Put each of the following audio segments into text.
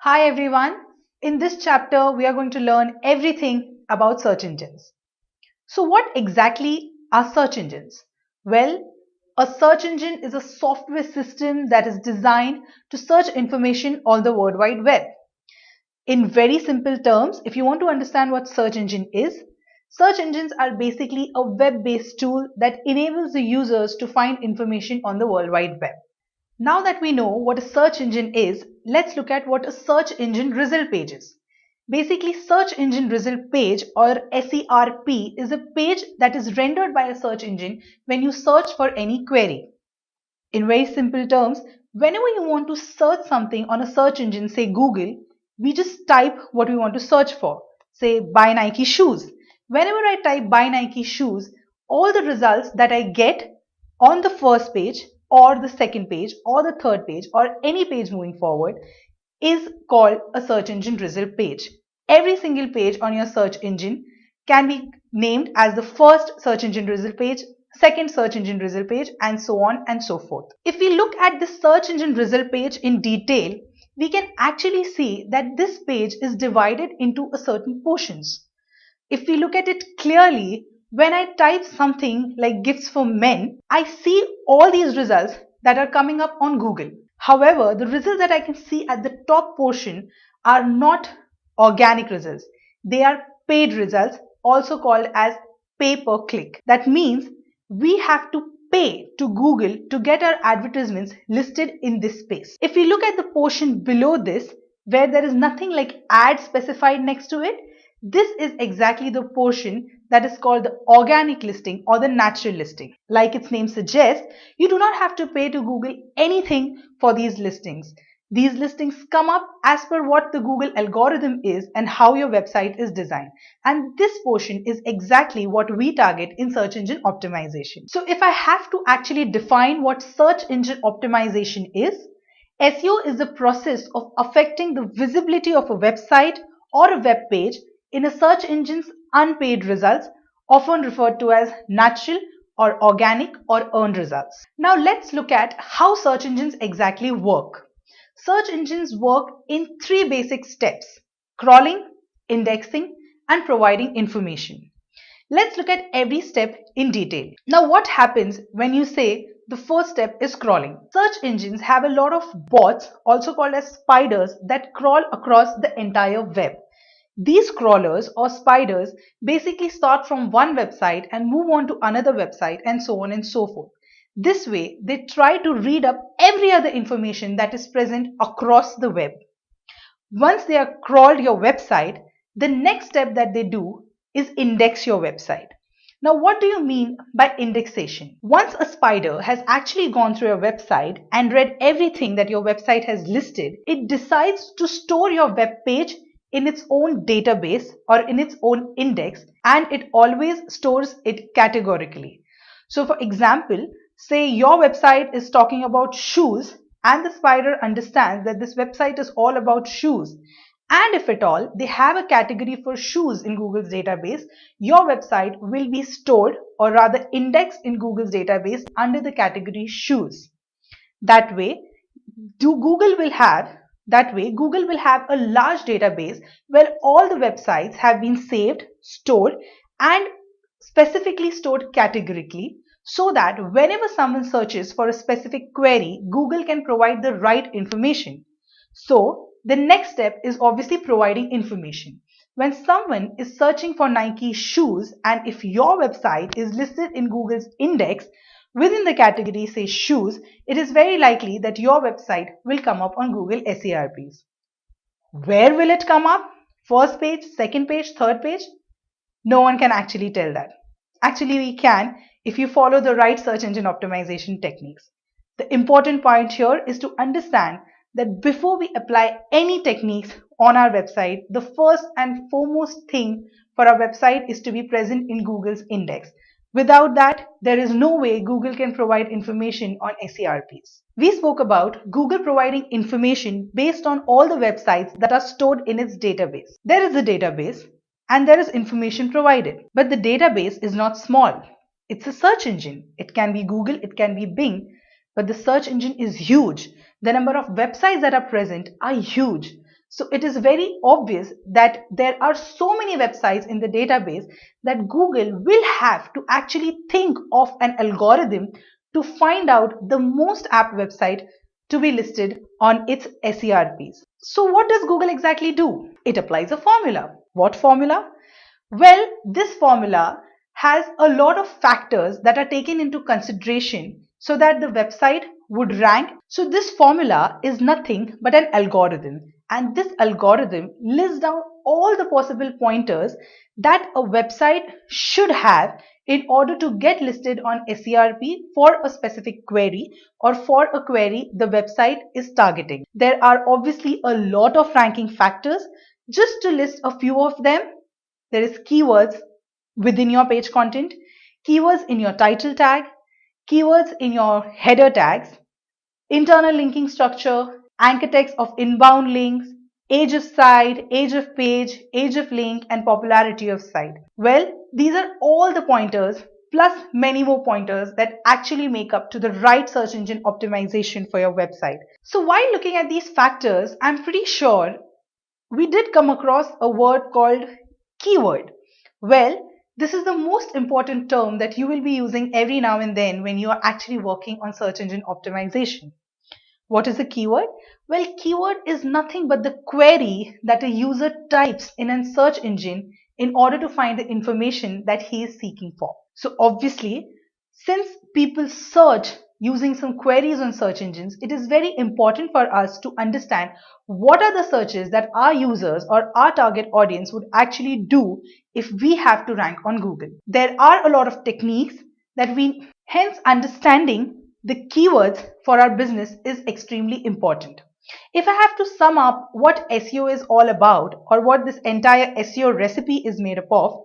Hi everyone. In this chapter, we are going to learn everything about search engines. So what exactly are search engines? Well, a search engine is a software system that is designed to search information on the World Wide Web. In very simple terms, if you want to understand what search engine is, search engines are basically a web-based tool that enables the users to find information on the World Wide Web. Now that we know what a search engine is, let's look at what a search engine result page is. Basically, search engine result page or SERP is a page that is rendered by a search engine when you search for any query. In very simple terms, whenever you want to search something on a search engine, say Google, we just type what we want to search for. Say buy Nike shoes. Whenever I type buy Nike shoes, all the results that I get on the first page or the second page or the third page or any page moving forward is called a search engine result page. Every single page on your search engine can be named as the first search engine result page, second search engine result page, and so on and so forth. If we look at the search engine result page in detail, we can actually see that this page is divided into a certain portions. If we look at it clearly, when I type something like gifts for men, I see all these results that are coming up on Google. However, the results that I can see at the top portion are not organic results. They are paid results, also called as pay per click. That means we have to pay to Google to get our advertisements listed in this space. If we look at the portion below this, where there is nothing like ad specified next to it, this is exactly the portion that is called the organic listing or the natural listing. Like its name suggests, you do not have to pay to Google anything for these listings. These listings come up as per what the Google algorithm is and how your website is designed. And this portion is exactly what we target in search engine optimization. So if I have to actually define what search engine optimization is, SEO is the process of affecting the visibility of a website or a web page in a search engine's unpaid results, often referred to as natural or organic or earned results. Now let's look at how search engines exactly work. Search engines work in three basic steps: crawling, indexing, and providing information. Let's look at every step in detail. Now, what happens when you say the first step is crawling? Search engines have a lot of bots, also called as spiders, that crawl across the entire web. These crawlers or spiders basically start from one website and move on to another website and so on and so forth. This way, they try to read up every other information that is present across the web. Once they have crawled your website, the next step that they do is index your website. Now, what do you mean by indexation? Once a spider has actually gone through your website and read everything that your website has listed, it decides to store your web page in its own database or in its own index, and it always stores it categorically. So for example, say your website is talking about shoes and the spider understands that this website is all about shoes. And if at all they have a category for shoes in Google's database, your website will be stored or rather indexed in Google's database under the category shoes. That way, Google will have a large database where all the websites have been saved, stored, and specifically stored categorically, so that whenever someone searches for a specific query, Google can provide the right information. So the next step is obviously providing information. When someone is searching for Nike shoes, and if your website is listed in Google's index within the category say shoes, it is very likely that your website will come up on Google SERPs. Where will it come up? First page, second page, third page? No one can actually tell that. Actually, we can if you follow the right search engine optimization techniques. The important point here is to understand that before we apply any techniques on our website, the first and foremost thing for our website is to be present in Google's index. Without that, there is no way Google can provide information on SERPs. We spoke about Google providing information based on all the websites that are stored in its database. There is a database and there is information provided. But the database is not small. It's a search engine. It can be Google, it can be Bing, but the search engine is huge. The number of websites that are present are huge. So it is very obvious that there are so many websites in the database that Google will have to actually think of an algorithm to find out the most apt website to be listed on its SERPs. So what does Google exactly do? It applies a formula. What formula? Well, this formula has a lot of factors that are taken into consideration so that the website would rank. So this formula is nothing but an algorithm, and this algorithm lists down all the possible pointers that a website should have in order to get listed on SERP for a specific query or for a query the website is targeting. There are obviously a lot of ranking factors. Just to list a few of them, there is keywords within your page content, keywords in your title tag, keywords in your header tags, internal linking structure, anchor text of inbound links, age of site, age of page, age of link, and popularity of site. Well, these are all the pointers plus many more pointers that actually make up to the right search engine optimization for your website. So while looking at these factors, I'm pretty sure we did come across a word called keyword. Well, this is the most important term that you will be using every now and then when you are actually working on search engine optimization. What is a keyword? Well, keyword is nothing but the query that a user types in a search engine in order to find the information that he is seeking for. So obviously, since people search using some queries on search engines, it is very important for us to understand what are the searches that our users or our target audience would actually do if we have to rank on Google. There are a lot of techniques that hence understanding the keywords for our business is extremely important. If I have to sum up what SEO is all about or what this entire SEO recipe is made up of,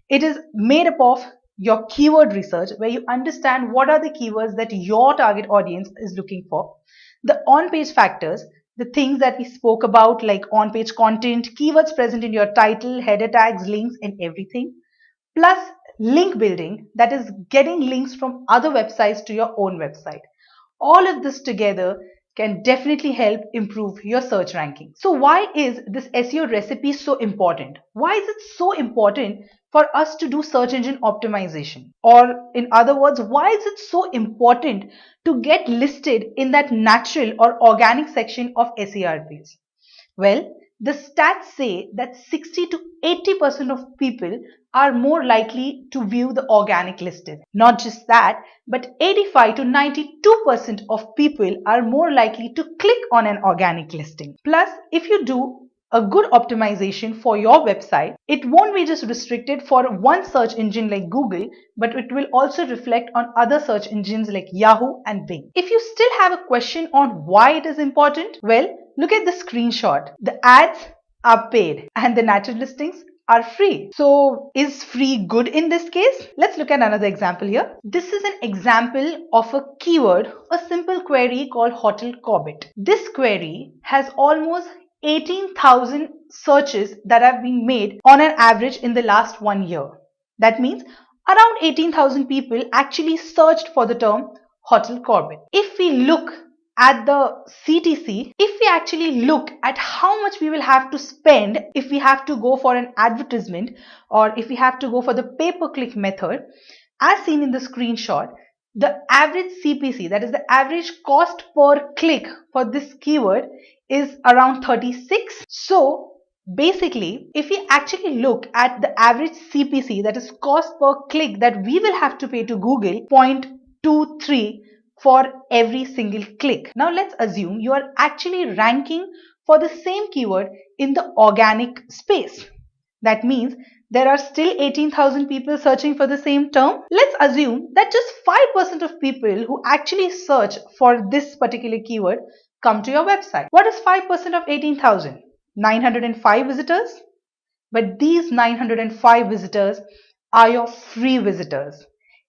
it is made up of your keyword research, where you understand what are the keywords that your target audience is looking for, the on-page factors, the things that we spoke about like on-page content, keywords present in your title, header tags, links, and everything, plus link building, that is getting links from other websites to your own website. All of this together can definitely help improve your search ranking. So why is this SEO recipe so important? Why is it so important for us to do search engine optimization? Or in other words, why is it so important to get listed in that natural or organic section of SERPs? Well, the stats say that 60 to 80% of people are more likely to view the organic listing. Not just that, but 85 to 92% of people are more likely to click on an organic listing. Plus, if you do a good optimization for your website, it won't be just restricted for one search engine like Google, but it will also reflect on other search engines like Yahoo and Bing. If you still have a question on why it is important, well, look at the screenshot. The ads are paid and the natural listings are free. So is free good in this case? Let's look at another example here. This is an example of a keyword, a simple query called Hotel Corbett. This query has almost 18,000 searches that have been made on an average in the last 1 year. That means around 18,000 people actually searched for the term Hotel Corbett. If we look at the CTC, if we actually look at how much we will have to spend if we have to go for an advertisement or if we have to go for the pay-per-click method, as seen in the screenshot, the average CPC, that is the average cost per click for this keyword, is around 36. So basically, if we actually look at the average CPC, that is cost per click that we will have to pay to Google, 0.23 for every single click. Now let's assume you are actually ranking for the same keyword in the organic space. That means there are still 18,000 people searching for the same term. Let's assume that just 5% of people who actually search for this particular keyword come to your website. What is 5% of 18,000? 905 visitors. But these 905 visitors are your free visitors.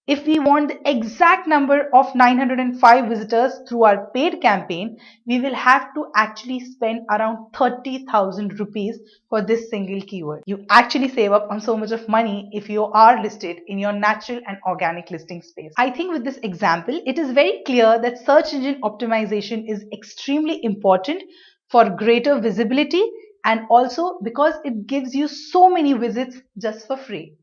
If we want the exact number of 905 visitors through our paid campaign, we will have to actually spend around 30,000 rupees for this single keyword. You actually save up on so much of money if you are listed in your natural and organic listing space. I think with this example, it is very clear that search engine optimization is extremely important for greater visibility and also because it gives you so many visits just for free.